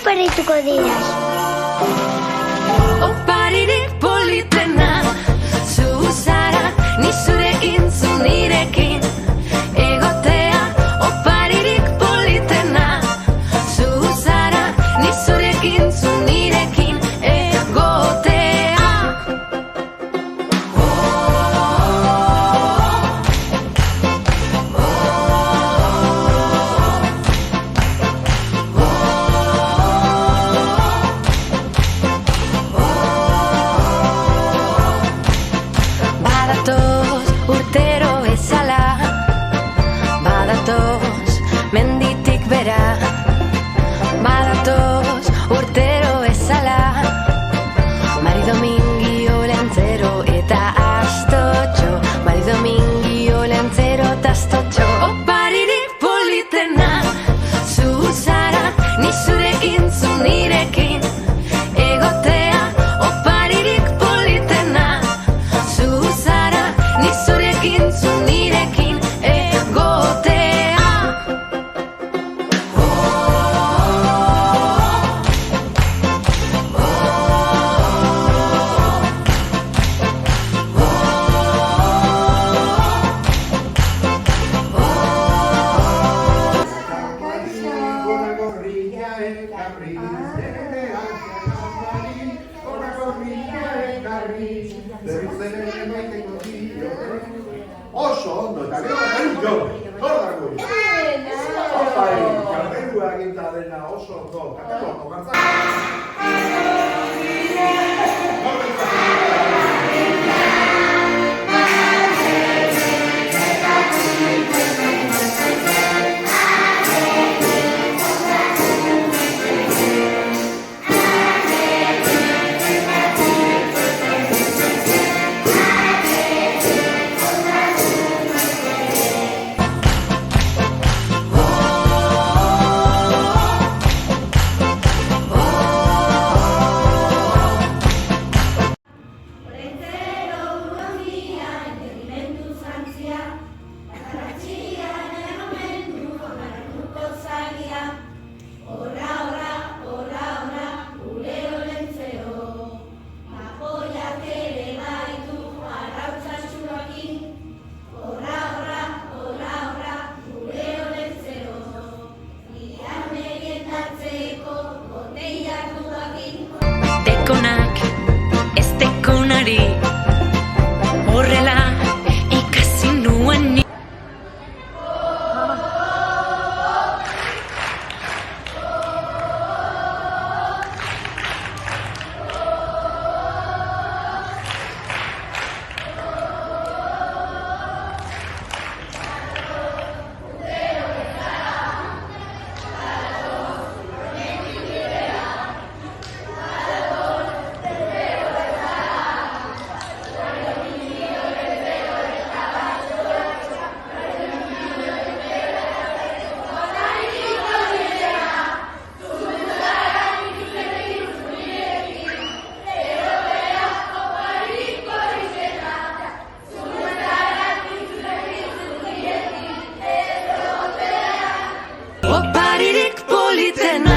oparituko dira. Oparirik politena, zu zara, ni zurekin, zu nirekin. Egotea, oparirik politena, zu zara, ni zurekin, zu nirekin. Egotea. Badatoz urtero bezala, badatoz menditik bera, badatoz urtero bezala, marido mingio lentzero eta astotxo, marido mingio lentzero eta astotxo. Oparirik politena, zu zara, ni zurekin, zu nirekin. Egotea, oparirik politena, zu zara, ni zurekin, zu nirekin. Egotea. Una gorrilla en carril, una gorrilla en carril, oso ondo, eta gero jo, nor dago? Opai, kardelua eginda dena oso ondo, kardelua ondo, Dekonak, ez dekonari, horrela ikasi nuen ni. Oparirik politena.